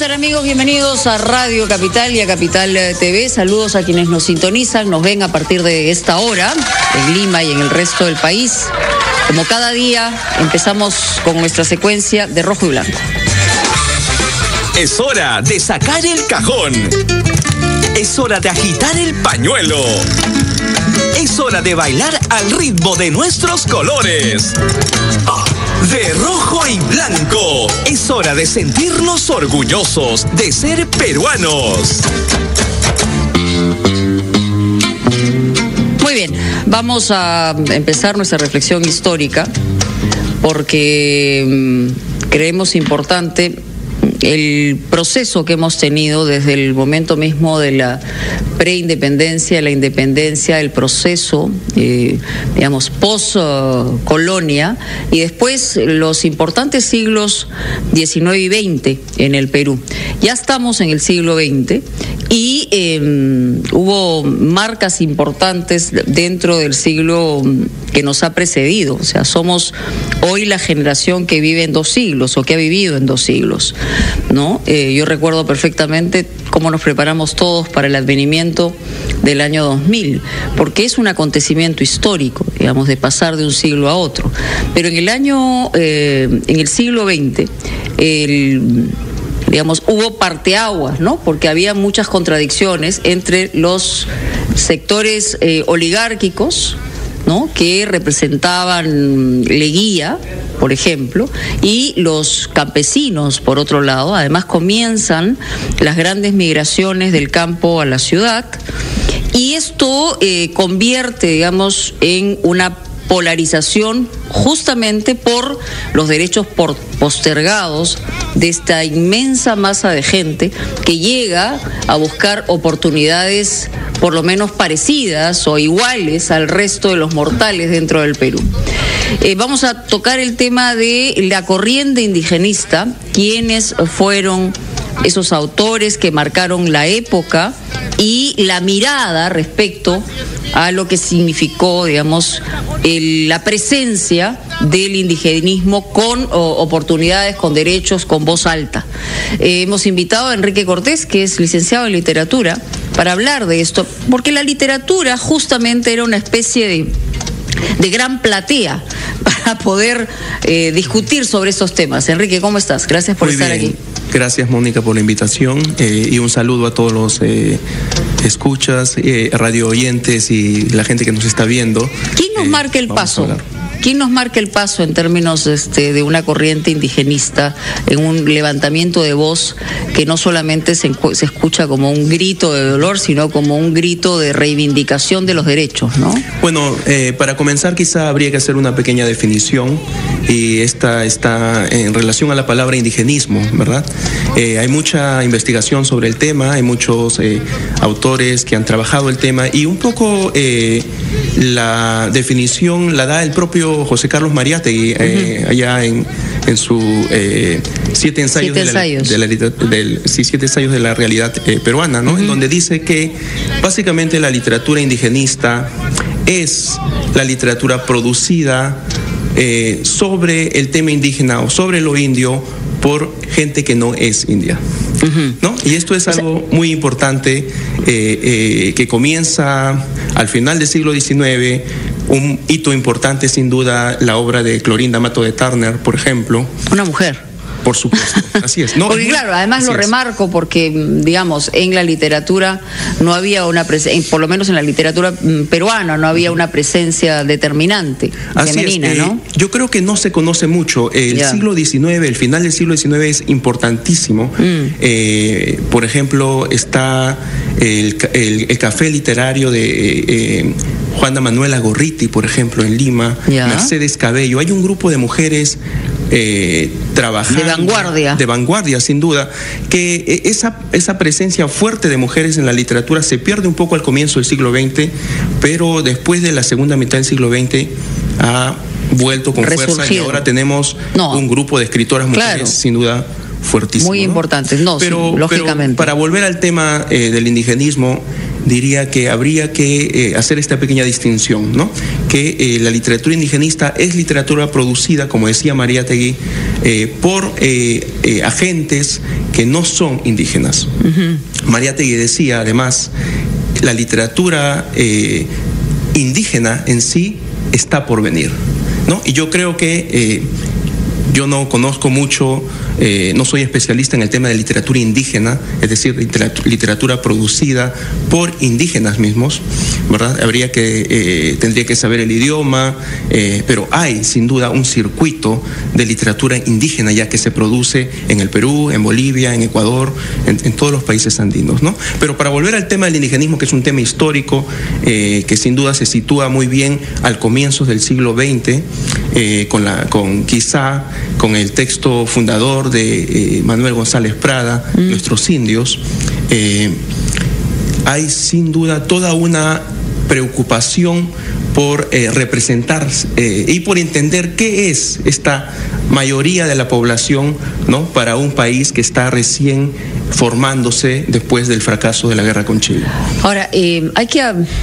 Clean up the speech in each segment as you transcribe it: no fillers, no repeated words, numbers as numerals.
tal, amigos? Bienvenidos a Radio Capital y a Capital TV. Saludos a quienes nos sintonizan, nos ven a partir de esta hora en Lima y en el resto del país. Como cada día, empezamos con nuestra secuencia de rojo y blanco. Es hora de sacar el cajón. Es hora de agitar el pañuelo. Es hora de bailar al ritmo de nuestros colores. De rojo y blanco. Es hora de sentirnos orgullosos de ser peruanos. Muy bien, vamos a empezar nuestra reflexión histórica porque creemos importante el proceso que hemos tenido desde el momento mismo de la preindependencia, la independencia, el proceso, digamos, post-colonia, y después los importantes siglos XIX y XX en el Perú. Ya estamos en el siglo XX y hubo marcas importantes dentro del siglo que nos ha precedido. O sea, somos hoy la generación que vive en 2 siglos o que ha vivido en 2 siglos, ¿no? Yo recuerdo perfectamente cómo nos preparamos todos para el advenimiento del año 2000, porque es un acontecimiento histórico, digamos, de pasar de un siglo a otro. Pero en el siglo XX, digamos, hubo parteaguas, ¿no? Porque había muchas contradicciones entre los sectores oligárquicos, ¿no?, que representaban Leguía, por ejemplo, y los campesinos, por otro lado. Además, comienzan las grandes migraciones del campo a la ciudad, y esto convierte, digamos, en una polarización justamente por los derechos postergados de esta inmensa masa de gente que llega a buscar oportunidades por lo menos parecidas o iguales al resto de los mortales dentro del Perú. Vamos a tocar el tema de la corriente indigenista, quiénes fueron esos autores que marcaron la época y la mirada respecto a lo que significó, digamos, la presencia del indigenismo con oportunidades, con derechos, con voz alta. Hemos invitado a Enrique Cortés, que es licenciado en literatura, para hablar de esto, porque la literatura justamente era una especie de gran platea para poder discutir sobre estos temas. Enrique, ¿cómo estás? Gracias por estar aquí. Gracias, Mónica, por la invitación, y un saludo a todos los escuchas, radio oyentes y la gente que nos está viendo. ¿Quién nos marca el paso? ¿Quién nos marca el paso en términos de una corriente indigenista, en un levantamiento de voz que no solamente se escucha como un grito de dolor, sino como un grito de reivindicación de los derechos, ¿no? Bueno, para comenzar quizá habría que hacer una pequeña definición, y esta está en relación a la palabra indigenismo, ¿verdad? Hay mucha investigación sobre el tema, hay muchos autores que han trabajado el tema, y un poco la definición la da el propio José Carlos Mariátegui, allá en su 7 ensayos de la realidad peruana, ¿no? En donde dice que básicamente la literatura indigenista es la literatura producida sobre el tema indígena o sobre lo indio por gente que no es india, ¿no? Y esto es algo muy importante, que comienza al final del siglo XIX. Un hito importante, sin duda, la obra de Clorinda Mato de Turner, por ejemplo. Una mujer. Por supuesto, así es. No, porque claro, además lo remarco porque, digamos, en la literatura no había una presencia, por lo menos en la literatura peruana, no había una presencia determinante femenina, ¿no? Yo creo que no se conoce mucho. El siglo XIX, el final del siglo XIX es importantísimo. Por ejemplo, está el café literario de Juana Manuela Gorriti, por ejemplo, en Lima, Mercedes Cabello. Hay un grupo de mujeres trabajando. De vanguardia, sin duda, que esa presencia fuerte de mujeres en la literatura se pierde un poco al comienzo del siglo XX, pero después de la segunda mitad del siglo XX ha vuelto con fuerza, y ahora tenemos un grupo de escritoras mujeres, sin duda, fuertísimo. Muy importantes, lógicamente. Pero para volver al tema del indigenismo, diría que habría que hacer esta pequeña distinción, ¿no? Que la literatura indigenista es literatura producida, como decía Mariátegui, por agentes que no son indígenas. Mariátegui decía, además, la literatura indígena en sí está por venir, ¿no? Y yo creo que yo no conozco mucho, no soy especialista en el tema de literatura indígena, es decir, literatura producida por indígenas mismos, ¿verdad? Tendría que saber el idioma, pero hay sin duda un circuito de literatura indígena ya que se produce en el Perú, en Bolivia, en Ecuador, en todos los países andinos, ¿no? Pero para volver al tema del indigenismo, que es un tema histórico, que sin duda se sitúa muy bien al comienzo del siglo XX, quizá con el texto fundador de Manuel González Prada, Nuestros Indios, hay sin duda toda una preocupación por representar y por entender qué es esta mayoría de la población, ¿no?, para un país que está recién formándose después del fracaso de la guerra con Chile. Ahora, hay que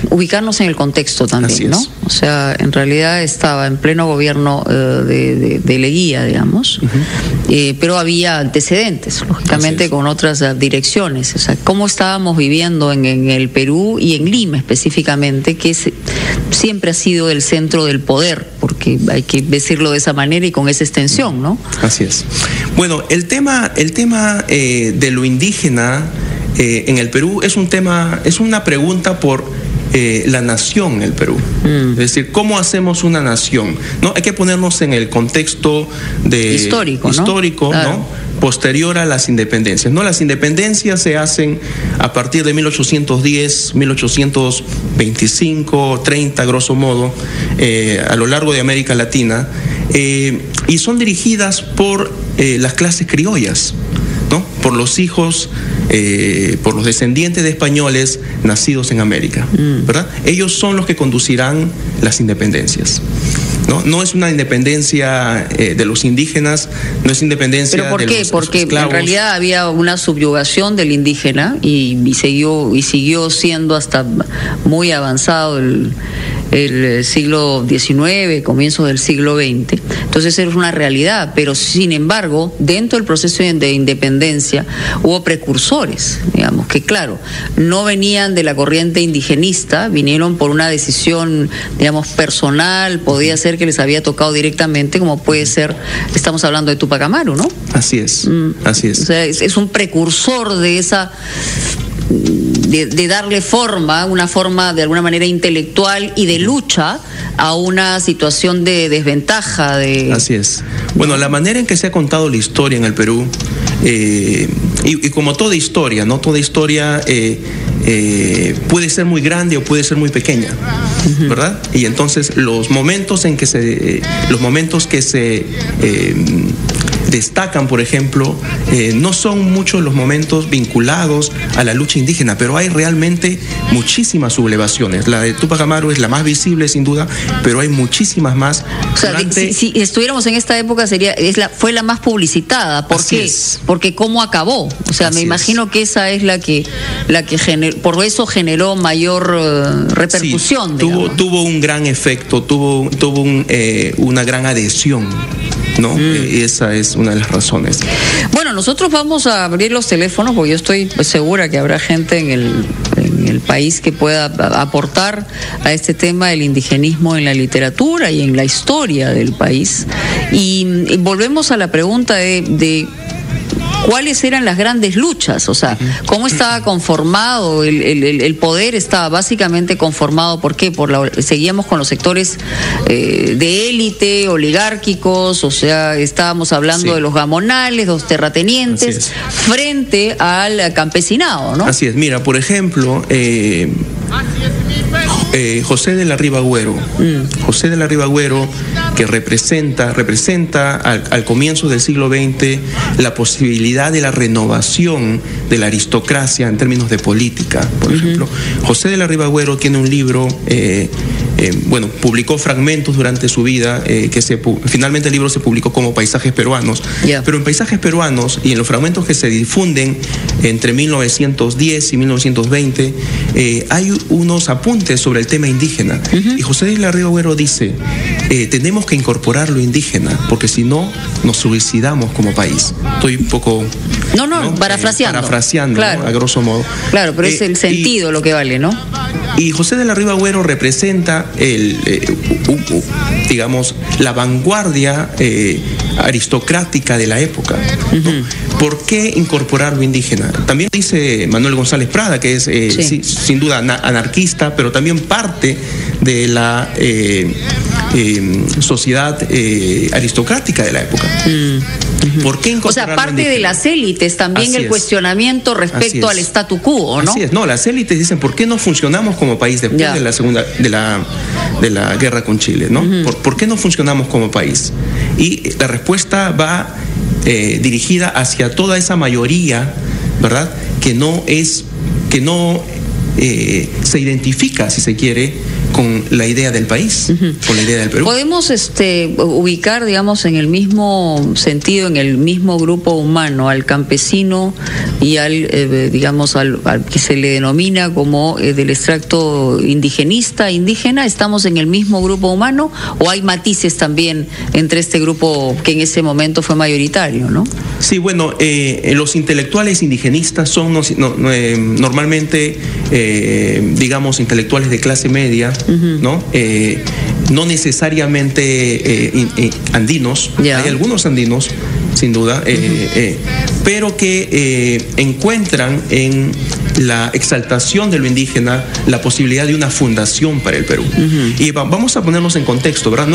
ubicarnos en el contexto también, ¿no? O sea, en realidad estaba en pleno gobierno de Leguía, digamos, pero había antecedentes, lógicamente, con otras direcciones. O sea, cómo estábamos viviendo en el Perú y en Lima específicamente, que siempre ha sido el centro del poder, porque hay que decirlo de esa manera y con esa extensión, ¿no? Así es. Bueno, el tema de lo indígena en el Perú es una pregunta por la nación en el Perú. Es decir, ¿cómo hacemos una nación? ¿No? Hay que ponernos en el contexto histórico, claro, ¿no?, posterior a las independencias, ¿no? Las independencias se hacen a partir de 1810, 1825, 30, grosso modo, a lo largo de América Latina, y son dirigidas por las clases criollas, ¿no?, por los hijos, por los descendientes de españoles nacidos en América, ¿verdad? Ellos son los que conducirán las independencias. No es una independencia de los indígenas, no es independencia de los esclavos. ¿Pero por qué? Porque en realidad había una subyugación del indígena y siguió siendo hasta muy avanzado el siglo XIX, comienzo del siglo XX. Entonces era una realidad, pero sin embargo, dentro del proceso de independencia hubo precursores, digamos, que claro, no venían de la corriente indigenista, vinieron por una decisión, digamos, personal, podía ser que les había tocado directamente, como puede ser, estamos hablando de Túpac Amaru, ¿no? Así es, así es. O sea, es un precursor de esa... De darle una forma de alguna manera intelectual y de lucha a una situación de desventaja. Así es. Bueno, la manera en que se ha contado la historia en el Perú, y como toda historia, ¿no? Toda historia puede ser muy grande o puede ser muy pequeña, ¿verdad? Y entonces los momentos que se destacan, por ejemplo, no son muchos los momentos vinculados a la lucha indígena, pero hay realmente muchísimas sublevaciones. La de Túpac Amaru es la más visible, sin duda, pero hay muchísimas más. O sea, si estuviéramos en esta época fue la más publicitada. ¿Por qué? Porque cómo acabó. O sea, me imagino que esa es la que generó, por eso generó mayor repercusión. Sí, tuvo un gran efecto, tuvo una gran adhesión, ¿no? Esa es una de las razones. Bueno, nosotros vamos a abrir los teléfonos porque yo estoy segura que habrá gente en el país que pueda aportar a este tema del indigenismo en la literatura y en la historia del país. Y volvemos a la pregunta de ¿cuáles eran las grandes luchas? O sea, ¿cómo estaba conformado? El poder estaba básicamente conformado, ¿por qué? Seguíamos con los sectores de élite, oligárquicos, o sea, estábamos hablando de los gamonales, los terratenientes, frente al campesinado, ¿no? Así es, mira, por ejemplo, José de la Riva Agüero, José de la Riva Agüero, que representa al comienzo del siglo XX la posibilidad de la renovación de la aristocracia en términos de política, por ejemplo. José de la Riva Agüero tiene un libro publicó fragmentos durante su vida, finalmente el libro se publicó como Paisajes Peruanos. Pero en Paisajes Peruanos y en los fragmentos que se difunden entre 1910 y 1920, hay unos apuntes sobre el tema indígena. Y José de la Riva Agüero dice, tenemos que incorporar lo indígena, porque si no, nos suicidamos como país. Estoy un poco... parafraseando, claro, ¿no? A grosso modo. Claro, pero es el sentido lo que vale, ¿no? Y José de la Riva Agüero representa digamos, la vanguardia aristocrática de la época, ¿no? ¿Por qué incorporar lo indígena? También dice Manuel González Prada, que es sin duda anarquista, pero también parte de la sociedad aristocrática de la época. ¿Por qué incorporar? O sea, parte de las élites también. Así el cuestionamiento respecto al statu quo, ¿no? Así es, no, las élites dicen, ¿por qué no funcionamos como país después de la segunda, de la guerra con Chile, ¿no? ¿Por qué no funcionamos como país? Y la respuesta va dirigida hacia toda esa mayoría, ¿verdad? Que no se identifica, si se quiere, con la idea del país, con la idea del Perú. Podemos ubicar, digamos, en el mismo sentido, en el mismo grupo humano, al campesino y al que se le denomina como del extracto indígena. ¿Estamos en el mismo grupo humano o hay matices también entre este grupo que en ese momento fue mayoritario, ¿no? Sí, bueno, los intelectuales indigenistas son normalmente, digamos, intelectuales de clase media, ¿no? No necesariamente andinos. Hay algunos andinos, sin duda, pero que encuentran en la exaltación de lo indígena la posibilidad de una fundación para el Perú. Y vamos a ponernos en contexto, ¿verdad?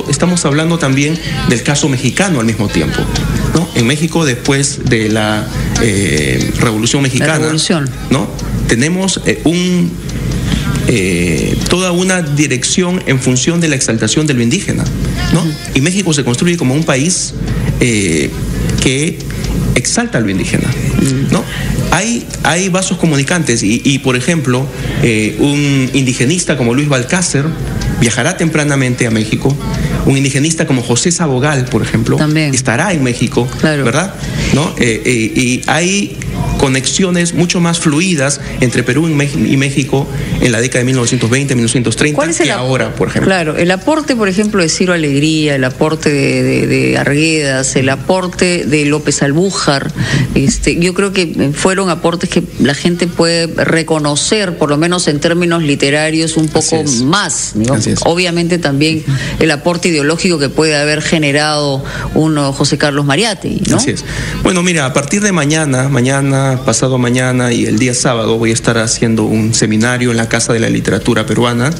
Estamos hablando también del caso mexicano al mismo tiempo, ¿no? En México, después de la Revolución Mexicana, ¿no? Tenemos toda una dirección en función de la exaltación de lo indígena, ¿no? Y México se construye como un país que exalta lo indígena, ¿no? Hay vasos comunicantes y por ejemplo, un indigenista como Luis Balcácer viajará tempranamente a México. Un indigenista como José Sabogal, por ejemplo, también estará en México, claro, ¿verdad? ¿No? Y hay conexiones mucho más fluidas entre Perú y México en la década de 1920, 1930 que ahora, por ejemplo. Claro, el aporte, por ejemplo, de Ciro Alegría, el aporte de Arguedas, el aporte de López Albújar, yo creo que fueron aportes que la gente puede reconocer, por lo menos en términos literarios, un poco más, ¿no? Obviamente también el aporte ideológico que puede haber generado uno José Carlos Mariátegui, ¿no? Así es. Bueno, mira, a partir de mañana, pasado mañana y el día sábado voy a estar haciendo un seminario en la Casa de la Literatura Peruana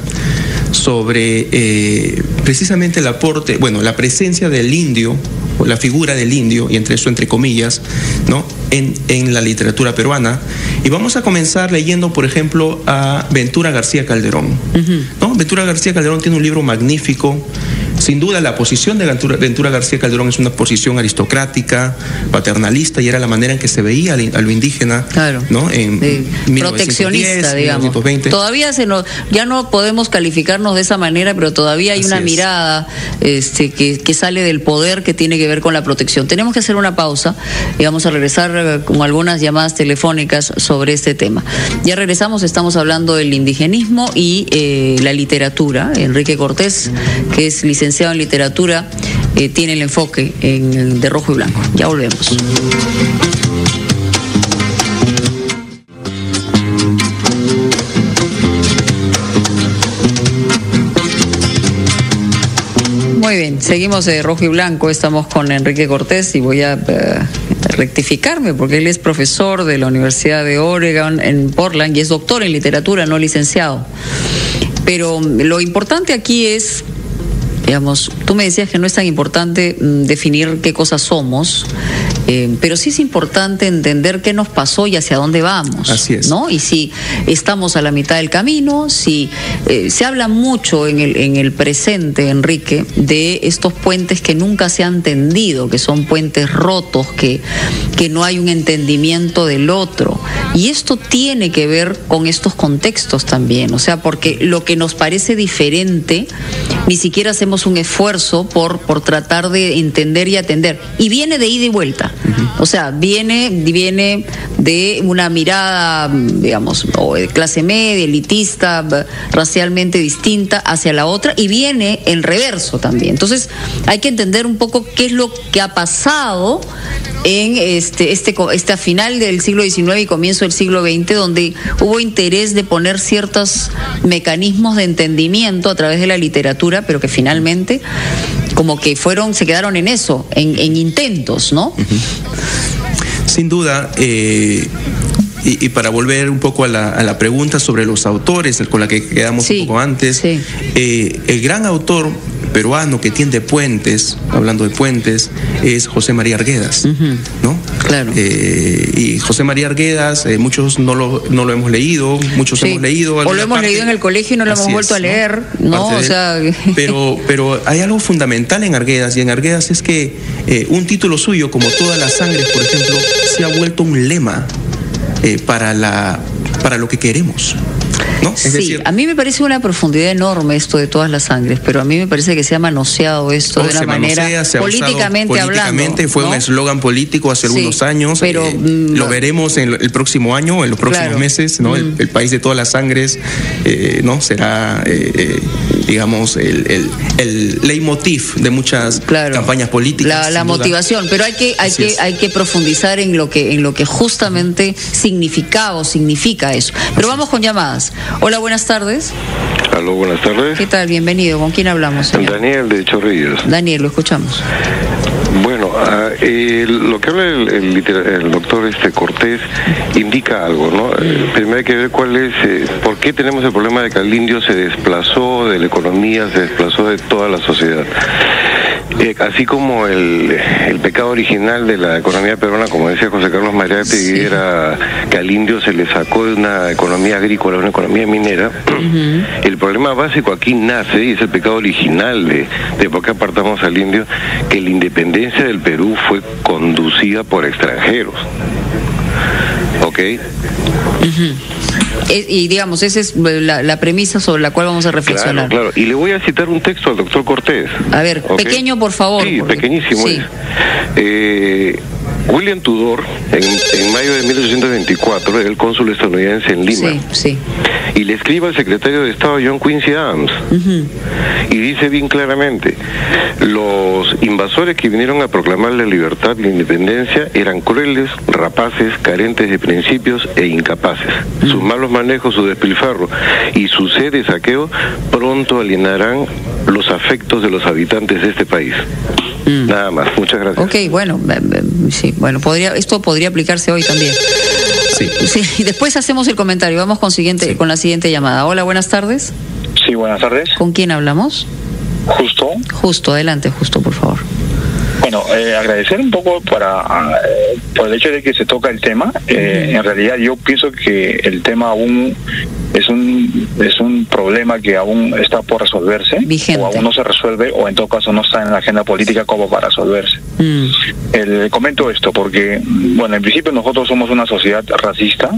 sobre precisamente el aporte, la presencia del indio, o la figura del indio, y entre comillas, ¿no? En la literatura peruana. Y vamos a comenzar leyendo, por ejemplo, a Ventura García Calderón, ¿no? Ventura García Calderón tiene un libro magnífico. Sin duda, la posición de Ventura García Calderón es una posición aristocrática, paternalista, y era la manera en que se veía a lo indígena, claro, ¿no? En proteccionista, digamos. 1920. Todavía ya no podemos calificarnos de esa manera, pero todavía hay una mirada que sale del poder, que tiene que ver con la protección. Tenemos que hacer una pausa y vamos a regresar con algunas llamadas telefónicas sobre este tema. Ya regresamos, estamos hablando del indigenismo y la literatura. Enrique Cortés, que es licenciado en literatura, tiene el enfoque de Rojo y Blanco. Ya volvemos. Muy bien, seguimos de Rojo y Blanco, estamos con Enrique Cortés y voy a rectificarme porque él es profesor de la Universidad de Oregon en Portland y es doctor en literatura, no licenciado. Pero lo importante aquí es, digamos, tú me decías que no es tan importante definir qué cosas somos, Pero sí es importante entender qué nos pasó y hacia dónde vamos. Así es. ¿No? Y si estamos a la mitad del camino, si se habla mucho en el presente, Enrique, de estos puentes que nunca se han tendido, que son puentes rotos, que no hay un entendimiento del otro. Y esto tiene que ver con estos contextos también, o sea, porque lo que nos parece diferente, ni siquiera hacemos un esfuerzo por tratar de entender y atender. Y viene de ida y vuelta. O sea, viene de una mirada, digamos, o de clase media, elitista, racialmente distinta hacia la otra, y viene en reverso también. Entonces, hay que entender un poco qué es lo que ha pasado en este final del siglo XIX y comienzo del siglo XX, donde hubo interés de poner ciertos mecanismos de entendimiento a través de la literatura, pero que finalmente como que se quedaron en eso, en intentos, ¿no? Sin duda, y para volver un poco a la pregunta sobre los autores, con la que quedamos un poco antes, el gran autor peruano que tiende puentes, hablando de puentes, es José María Arguedas, ¿no? Claro. Y José María Arguedas, muchos no lo hemos leído, muchos hemos leído. O lo hemos leído en el colegio y no lo hemos vuelto a leer, ¿no? O sea... Pero hay algo fundamental en Arguedas, y en Arguedas es que un título suyo, como Todas las Sangres, por ejemplo, se ha vuelto un lema para lo que queremos, ¿no? Sí, decir, a mí me parece una profundidad enorme esto de Todas las Sangres, pero a mí me parece que se ha manoseado esto de una manera políticamente hablando. Fue un eslogan político hace algunos años, pero lo veremos en el próximo año, en los próximos meses, ¿no? El país de todas las sangres, ¿no? Será, digamos, el leitmotiv de muchas campañas políticas. La motivación, pero hay que profundizar en lo que justamente significaba o significa eso. Pero vamos con llamadas. Hola, buenas tardes. Aló, buenas tardes. ¿Qué tal? Bienvenido. ¿Con quién hablamos, señor? Daniel, de Chorrillos. Daniel, lo escuchamos. Bueno, lo que habla el doctor Cortés indica algo, ¿no? Primero hay que ver por qué tenemos el problema de que el indio se desplazó de la economía, se desplazó de toda la sociedad. Así como el pecado original de la economía peruana, como decía José Carlos Mariátegui, era que al indio se le sacó de una economía agrícola a una economía minera. El problema básico aquí nace, y es el pecado original de por qué apartamos al indio, que la independencia del Perú fue conducida por extranjeros. ¿Ok? Y digamos, esa es la premisa sobre la cual vamos a reflexionar. Claro. Y le voy a citar un texto al doctor Cortés. A ver, pequeño, por favor. Sí, pequeñísimo. Sí. William Tudor, en mayo de 1824, era el cónsul estadounidense en Lima. Sí. Y le escribe al secretario de Estado John Quincy Adams. Y dice bien claramente: los invasores que vinieron a proclamar la libertad y la independencia eran crueles, rapaces, carentes de principios e incapaces. Sus malos manejos, su despilfarro y su sed de saqueo pronto alienarán los afectos de los habitantes de este país. Nada más, muchas gracias. Ok, bueno, esto podría aplicarse hoy también. Sí, y después hacemos el comentario. Vamos con la siguiente llamada. Hola, buenas tardes. Sí, buenas tardes. ¿Con quién hablamos? Justo, adelante, por favor. Bueno, agradecer un poco por el hecho de que se toca el tema. En realidad yo pienso que el tema aún es un problema que aún está por resolverse, vigente, o aún no se resuelve, o en todo caso no está en la agenda política como para resolverse. Comento esto porque, bueno, en principio nosotros somos una sociedad racista,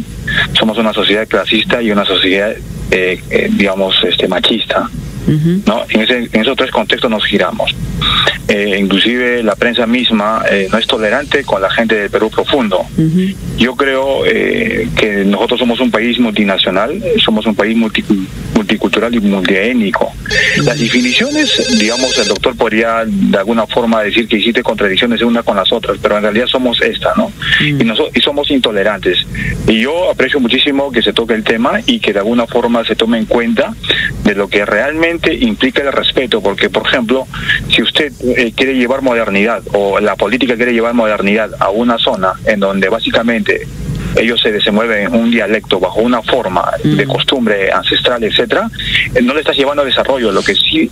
somos una sociedad clasista y una sociedad, digamos, machista. ¿No? En esos tres contextos nos giramos. Inclusive la prensa misma no es tolerante con la gente del Perú profundo. Yo creo que nosotros somos un país multinacional, somos un país multicultural y multiétnico. Las definiciones, digamos, el doctor podría de alguna forma decir que existe contradicciones una con las otras, pero en realidad somos ¿no? Y somos intolerantes. Y yo aprecio muchísimo que se toque el tema y que de alguna forma se tome en cuenta de lo que realmente implica el respeto, porque, por ejemplo, si usted quiere llevar modernidad, o la política quiere llevar modernidad a una zona en donde básicamente ellos se desenvuelven en un dialecto bajo una forma de costumbre ancestral, etcétera, no le estás llevando al desarrollo. Lo que sí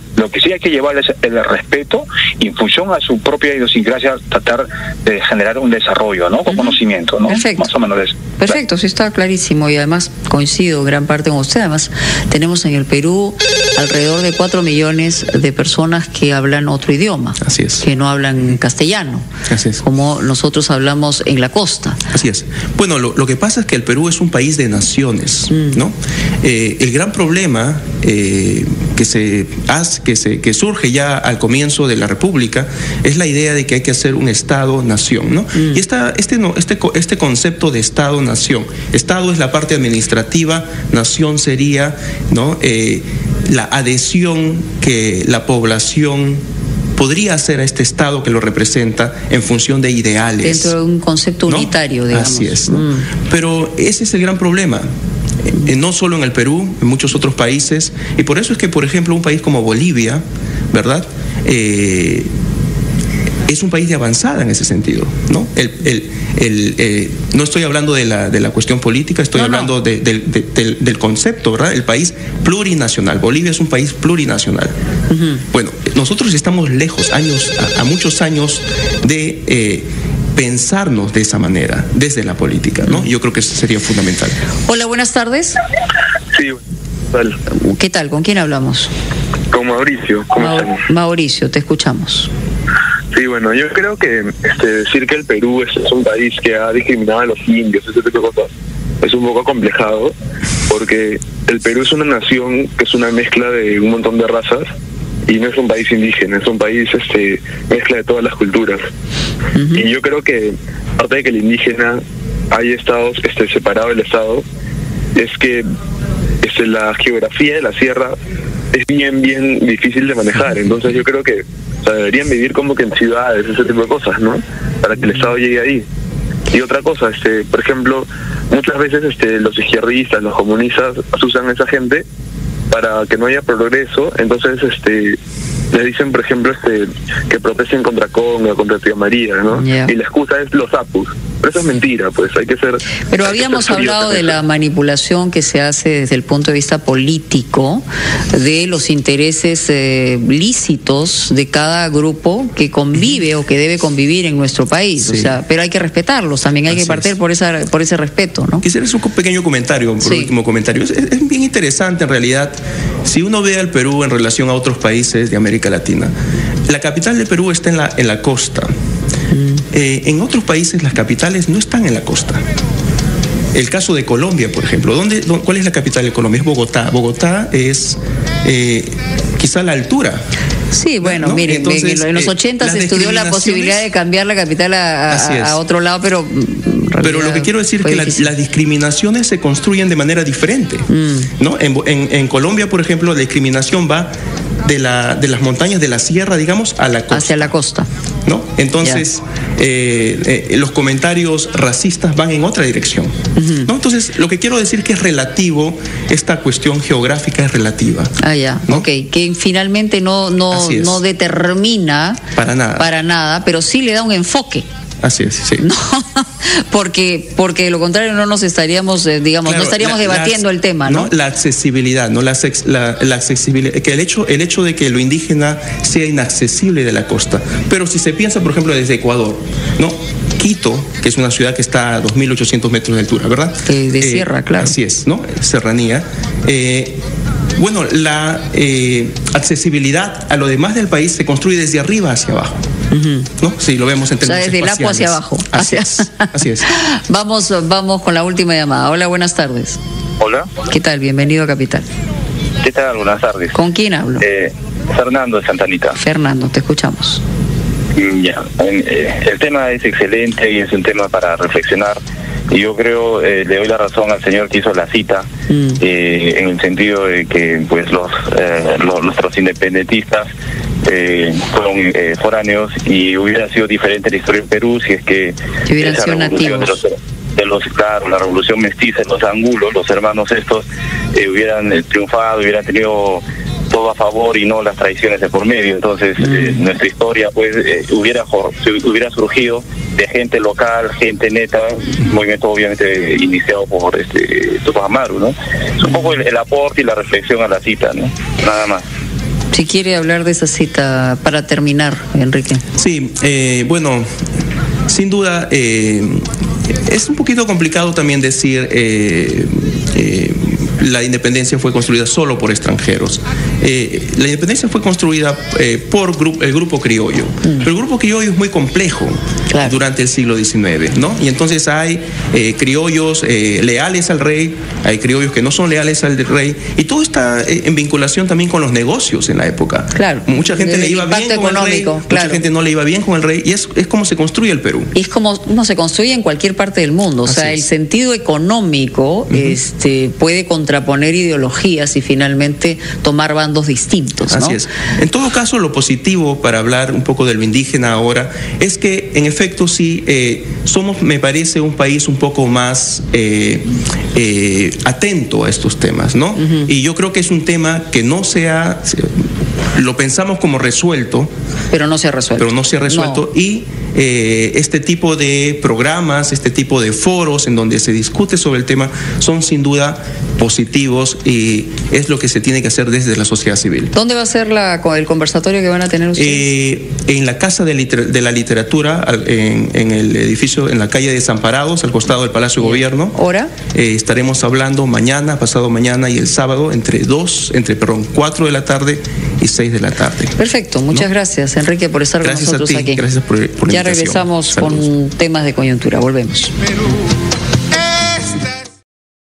hay que llevar es el respeto, y en función a su propia idiosincrasia tratar de generar un desarrollo, ¿no? Con conocimiento, ¿no? Perfecto. Más o menos de eso. Perfecto, sí, está clarísimo, y además coincido en gran parte con usted. Además, tenemos en el Perú alrededor de 4 millones de personas que hablan otro idioma. Así es. Que no hablan castellano. Así es. Como nosotros hablamos en la costa. Así es. Bueno, lo que pasa es que el Perú es un país de naciones, ¿no? El gran problema que surge ya al comienzo de la República es la idea de que hay que hacer un Estado-nación, ¿no? Y este concepto de Estado-nación, Estado es la parte administrativa, nación sería, ¿no?, la adhesión que la población podría hacer a este Estado que lo representa en función de ideales. Dentro de un concepto unitario, digamos. Así es, ¿no? Pero ese es el gran problema. No solo en el Perú, en muchos otros países, y por eso es que, por ejemplo, un país como Bolivia, ¿verdad?, es un país de avanzada en ese sentido, ¿no? No estoy hablando de la cuestión política, estoy hablando del concepto, ¿verdad? El país plurinacional. Bolivia es un país plurinacional. Bueno, nosotros estamos lejos, a muchos años de pensarnos de esa manera, desde la política, ¿no? Yo creo que eso sería fundamental. Hola, buenas tardes. Sí, tal. ¿Qué tal? ¿Con quién hablamos? Con Mauricio. ¿Cómo estamos? Mauricio, te escuchamos. Sí, bueno, yo creo que decir que el Perú es un país que ha discriminado a los indios, ese tipo de cosas, es un poco acomplejado, porque el Perú es una nación que es una mezcla de un montón de razas, y no es un país indígena, es un país mezcla de todas las culturas. Y yo creo que, aparte de que el indígena haya estado separado del Estado, es que la geografía de la sierra es bien difícil de manejar. Entonces yo creo que deberían vivir como que en ciudades, ese tipo de cosas, ¿no? Para que el Estado llegue ahí. Y otra cosa, por ejemplo, muchas veces los izquierdistas, los comunistas usan a esa gente para que no haya progreso. Entonces le dicen, por ejemplo, que protesten contra Conga, contra Tía María, ¿no? Yeah. Y la excusa es los apus. Pero eso es mentira, pues hay que ser... Pero habíamos hablado de la manipulación que se hace desde el punto de vista político, de los intereses lícitos de cada grupo que convive o que debe convivir en nuestro país. Sí. O sea, pero hay que respetarlos, también hay que partir por ese respeto, ¿no? Quisiera hacer un pequeño comentario, último comentario. Es bien interesante, en realidad, si uno ve al Perú en relación a otros países de América Latina. La capital del Perú está en la costa. En otros países las capitales no están en la costa. El caso de Colombia, por ejemplo. ¿Cuál es la capital de Colombia? Es Bogotá. Bogotá es quizá la altura. Sí, bueno, ¿no? Miren, entonces, en los 80 se estudió la posibilidad de cambiar la capital a otro lado, pero lo que quiero decir es que las discriminaciones se construyen de manera diferente, ¿no? En Colombia, por ejemplo, la discriminación va de las montañas de la sierra, digamos, a la costa. Hacia la costa, ¿no? Entonces, los comentarios racistas van en otra dirección, ¿no? Entonces, lo que quiero decir es que es relativo, esta cuestión geográfica es relativa. ¿no? Ok, que finalmente no determina para nada, pero sí le da un enfoque. Así es, sí. No, porque de lo contrario no nos estaríamos, no estaríamos debatiendo el tema, ¿no? La accesibilidad, ¿no? La accesibilidad, que el hecho de que lo indígena sea inaccesible de la costa. Pero si se piensa, por ejemplo, desde Ecuador, ¿no? Quito, que es una ciudad que está a 2.800 metros de altura, ¿verdad? De sierra, claro. Así es, ¿no? Serranía. Bueno, la accesibilidad a lo demás del país se construye desde arriba hacia abajo, ¿no? Sí, lo vemos en términos desde el Apo hacia abajo. Así es. Vamos con la última llamada. Hola, buenas tardes. Hola. ¿Qué tal? Bienvenido a Capital. ¿Qué tal? Buenas tardes. ¿Con quién hablo? Fernando de Santa Anita. Fernando, te escuchamos. Ya, el tema es excelente y es un tema para reflexionar. Y yo creo, le doy la razón al señor que hizo la cita, en el sentido de que pues nuestros independentistas fueron foráneos, y hubiera sido diferente la historia en Perú si es que hubieran sido nativos. Claro, la revolución mestiza, los angulos, los hermanos estos, hubieran triunfado, hubieran tenido todo a favor y no las traiciones de por medio. Entonces nuestra historia pues hubiera surgido de gente local, gente neta, un movimiento obviamente iniciado por Tupac Amaru, ¿no? Es un poco el aporte y la reflexión a la cita, ¿no? Nada más. Si quiere hablar de esa cita para terminar, Enrique. Sí, bueno, sin duda es un poquito complicado también decir la independencia fue construida solo por extranjeros. La independencia fue construida por el grupo criollo, pero el grupo criollo es muy complejo durante el siglo XIX, ¿no? Y entonces hay criollos leales al rey, hay criollos que no son leales al rey, y todo está en vinculación también con los negocios en la época. Claro. Mucha gente le iba bien con el rey, mucha gente no le iba bien con el rey, y es como se construye el Perú. Y es como se construye en cualquier parte del mundo. O sea, el sentido económico puede contraponer ideologías y finalmente tomar bandos distintos, ¿no? Así es. En todo caso, lo positivo, para hablar un poco de lo indígena ahora, es que en efecto sí somos, me parece, un país un poco más atento a estos temas, ¿no? Y yo creo que es un tema que lo pensamos como resuelto, pero no se ha resuelto. No. Y este tipo de programas, este tipo de foros en donde se discute sobre el tema son sin duda positivos, y es lo que se tiene que hacer desde la sociedad civil. ¿Dónde va a ser el conversatorio que van a tener ustedes? En la Casa de la Literatura, en el edificio, en la calle de Desamparados, al costado del Palacio de Gobierno. ¿Hora? Estaremos hablando mañana, pasado mañana y el sábado entre 4 de la tarde y 6 de la tarde. Perfecto, muchas gracias, Enrique, por estar con nosotros aquí. Gracias por la invitación. Ya regresamos con temas de coyuntura, volvemos.